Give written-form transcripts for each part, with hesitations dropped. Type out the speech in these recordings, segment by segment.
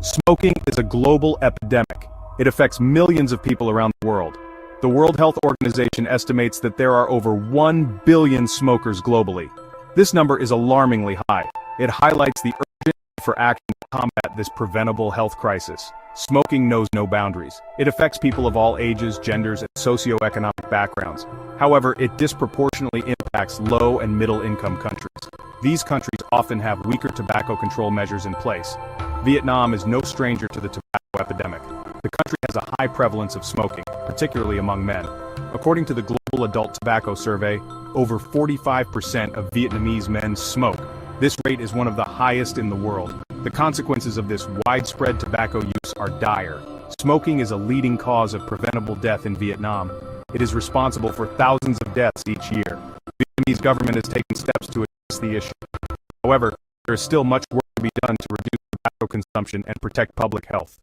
Smoking is a global epidemic. It affects millions of people around the world. The World Health Organization estimates that there are over 1 billion smokers globally. This number is alarmingly high. It highlights the urgent need for action to combat this preventable health crisis. Smoking knows no boundaries. It affects people of all ages, genders, and socioeconomic backgrounds. However, it disproportionately impacts low and middle-income countries. These countries often have weaker tobacco control measures in place. Vietnam is no stranger to the tobacco epidemic. The country has a high prevalence of smoking, particularly among men. According to the Global Adult Tobacco Survey, over 45% of Vietnamese men smoke. This rate is one of the highest in the world. The consequences of this widespread tobacco use are dire. Smoking is a leading cause of preventable death in Vietnam. It is responsible for thousands of deaths each year. The Vietnamese government has taken steps to address the issue. However, there is still much work to be done to reduce tobacco consumption and protect public health.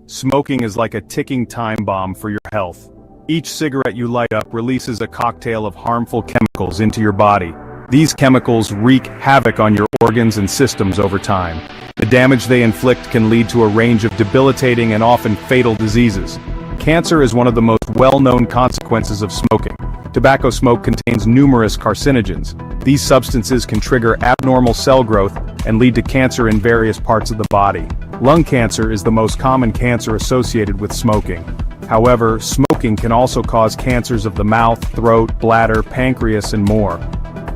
Smoking is like a ticking time bomb for your health. Each cigarette you light up releases a cocktail of harmful chemicals into your body. These chemicals wreak havoc on your organs and systems over time. The damage they inflict can lead to a range of debilitating and often fatal diseases. Cancer is one of the most well-known consequences of smoking. Tobacco smoke contains numerous carcinogens. These substances can trigger abnormal cell growth and lead to cancer in various parts of the body. Lung cancer is the most common cancer associated with smoking. However, smoking can also cause cancers of the mouth, throat, bladder, pancreas, and more.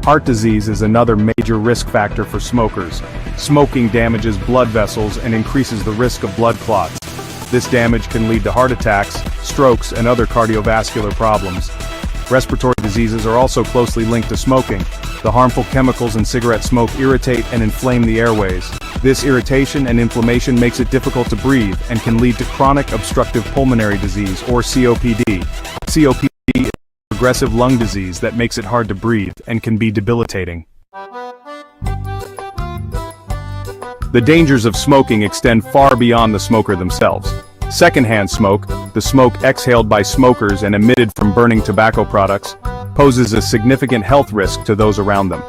Heart disease is another major risk factor for smokers. Smoking damages blood vessels and increases the risk of blood clots. This damage can lead to heart attacks, strokes, and other cardiovascular problems. Respiratory diseases are also closely linked to smoking. The harmful chemicals in cigarette smoke irritate and inflame the airways. This irritation and inflammation makes it difficult to breathe and can lead to chronic obstructive pulmonary disease, or COPD. COPD is a progressive lung disease that makes it hard to breathe and can be debilitating. The dangers of smoking extend far beyond the smoker themselves. Secondhand smoke, the smoke exhaled by smokers and emitted from burning tobacco products, poses a significant health risk to those around them.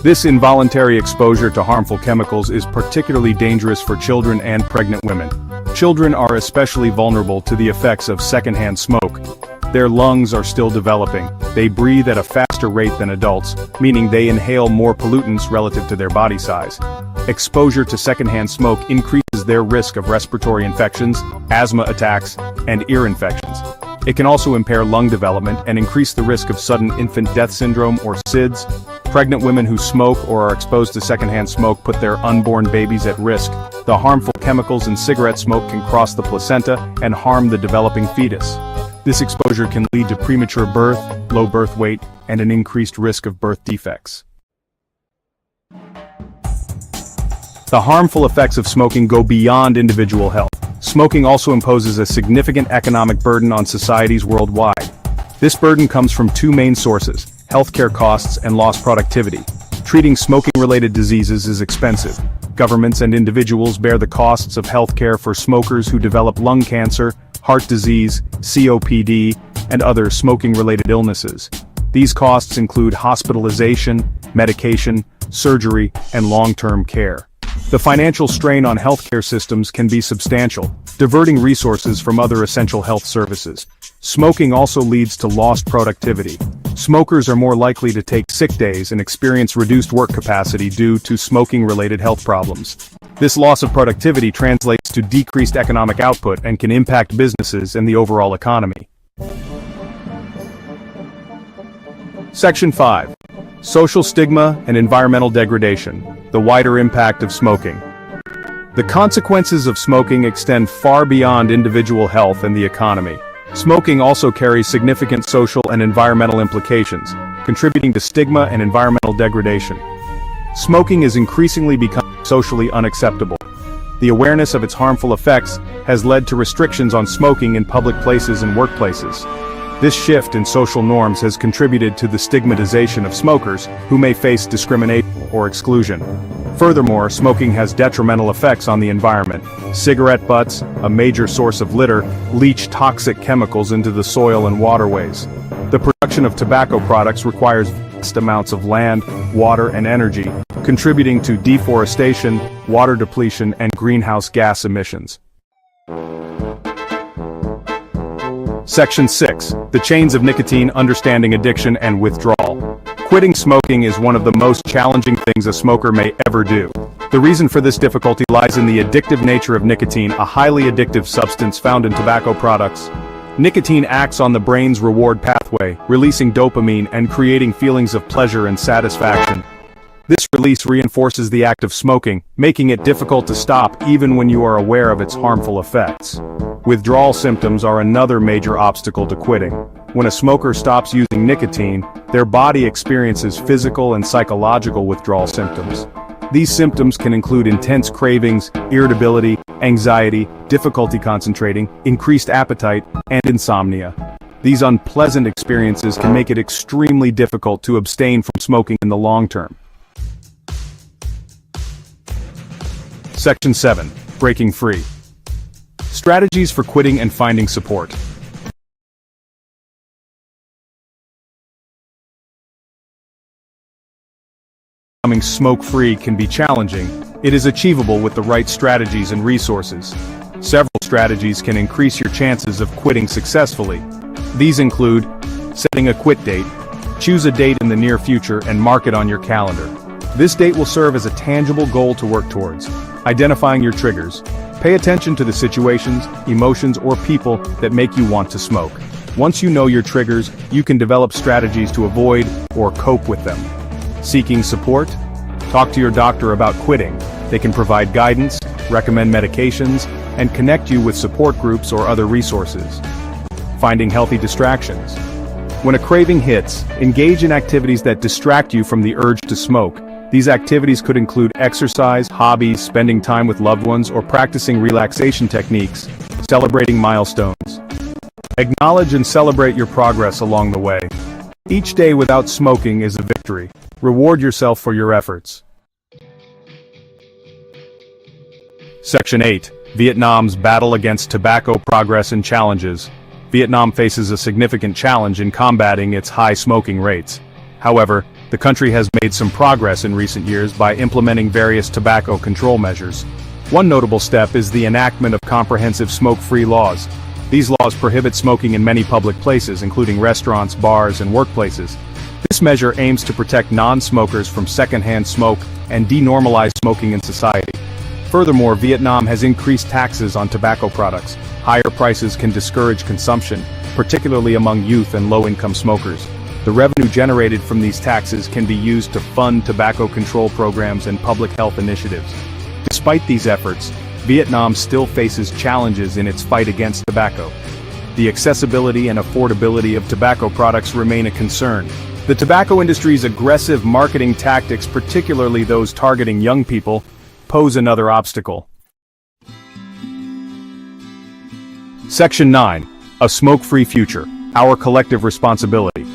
This involuntary exposure to harmful chemicals is particularly dangerous for children and pregnant women. Children are especially vulnerable to the effects of secondhand smoke. Their lungs are still developing. They breathe at a faster rate than adults, meaning they inhale more pollutants relative to their body size. Exposure to secondhand smoke increases their risk of respiratory infections, asthma attacks, and ear infections. It can also impair lung development and increase the risk of sudden infant death syndrome, or SIDS. Pregnant women who smoke or are exposed to secondhand smoke put their unborn babies at risk. The harmful chemicals in cigarette smoke can cross the placenta and harm the developing fetus. This exposure can lead to premature birth, low birth weight, and an increased risk of birth defects. The harmful effects of smoking go beyond individual health. Smoking also imposes a significant economic burden on societies worldwide. This burden comes from two main sources: healthcare costs and lost productivity. Treating smoking-related diseases is expensive. Governments and individuals bear the costs of healthcare for smokers who develop lung cancer, heart disease, COPD, and other smoking-related illnesses. These costs include hospitalization, medication, surgery, and long-term care. The financial strain on healthcare systems can be substantial, diverting resources from other essential health services. Smoking also leads to lost productivity. Smokers are more likely to take sick days and experience reduced work capacity due to smoking-related health problems. This loss of productivity translates to decreased economic output and can impact businesses and the overall economy. Section 5. Social stigma and environmental degradation. The wider impact of smoking. The consequences of smoking extend far beyond individual health and the economy. Smoking also carries significant social and environmental implications, contributing to stigma and environmental degradation. Smoking is increasingly becoming socially unacceptable. The awareness of its harmful effects has led to restrictions on smoking in public places and workplaces. This shift in social norms has contributed to the stigmatization of smokers, who may face discrimination or exclusion. Furthermore, smoking has detrimental effects on the environment. Cigarette butts, a major source of litter, leach toxic chemicals into the soil and waterways. The production of tobacco products requires vast amounts of land, water, and energy, contributing to deforestation, water depletion, and greenhouse gas emissions. Section 6. The chains of nicotine, understanding addiction and withdrawal. Quitting smoking is one of the most challenging things a smoker may ever do. The reason for this difficulty lies in the addictive nature of nicotine, a highly addictive substance found in tobacco products. Nicotine acts on the brain's reward pathway, releasing dopamine and creating feelings of pleasure and satisfaction. This release reinforces the act of smoking, making it difficult to stop even when you are aware of its harmful effects. Withdrawal symptoms are another major obstacle to quitting. When a smoker stops using nicotine, their body experiences physical and psychological withdrawal symptoms. These symptoms can include intense cravings, irritability, anxiety, difficulty concentrating, increased appetite, and insomnia. These unpleasant experiences can make it extremely difficult to abstain from smoking in the long term. Section 7. Breaking free. Strategies for quitting and finding support. Becoming smoke-free can be challenging. It is achievable with the right strategies and resources. Several strategies can increase your chances of quitting successfully. These include setting a quit date. Choose a date in the near future and mark it on your calendar. This date will serve as a tangible goal to work towards. Identifying your triggers. Pay attention to the situations, emotions, or people that make you want to smoke. Once you know your triggers, you can develop strategies to avoid or cope with them. Seeking support? Talk to your doctor about quitting. They can provide guidance, recommend medications, and connect you with support groups or other resources. Finding healthy distractions. When a craving hits, engage in activities that distract you from the urge to smoke. These activities could include exercise, hobbies, spending time with loved ones, or practicing relaxation techniques. Celebrating milestones. Acknowledge and celebrate your progress along the way. Each day without smoking is a victory. Reward yourself for your efforts. Section 8. Vietnam's battle against tobacco, progress and challenges. Vietnam faces a significant challenge in combating its high smoking rates. However, the country has made some progress in recent years by implementing various tobacco control measures. One notable step is the enactment of comprehensive smoke-free laws. These laws prohibit smoking in many public places, including restaurants, bars, and workplaces. This measure aims to protect non-smokers from secondhand smoke and denormalize smoking in society. Furthermore, Vietnam has increased taxes on tobacco products. Higher prices can discourage consumption, particularly among youth and low-income smokers. The revenue generated from these taxes can be used to fund tobacco control programs and public health initiatives. Despite these efforts, Vietnam still faces challenges in its fight against tobacco. The accessibility and affordability of tobacco products remain a concern. The tobacco industry's aggressive marketing tactics, particularly those targeting young people, pose another obstacle. Section 9. A smoke-free future. Our collective responsibility.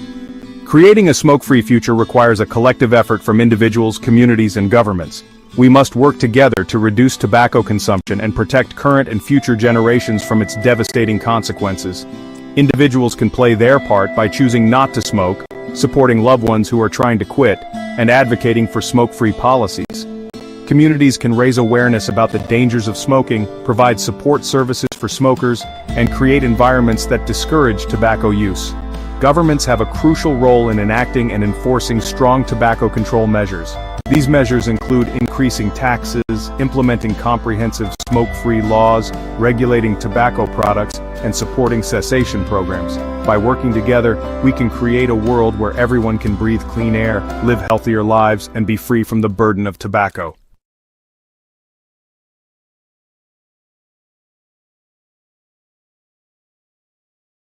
Creating a smoke-free future requires a collective effort from individuals, communities, and governments. We must work together to reduce tobacco consumption and protect current and future generations from its devastating consequences. Individuals can play their part by choosing not to smoke, supporting loved ones who are trying to quit, and advocating for smoke-free policies. Communities can raise awareness about the dangers of smoking, provide support services for smokers, and create environments that discourage tobacco use. Governments have a crucial role in enacting and enforcing strong tobacco control measures. These measures include increasing taxes, implementing comprehensive smoke-free laws, regulating tobacco products, and supporting cessation programs. By working together, we can create a world where everyone can breathe clean air, live healthier lives, and be free from the burden of tobacco.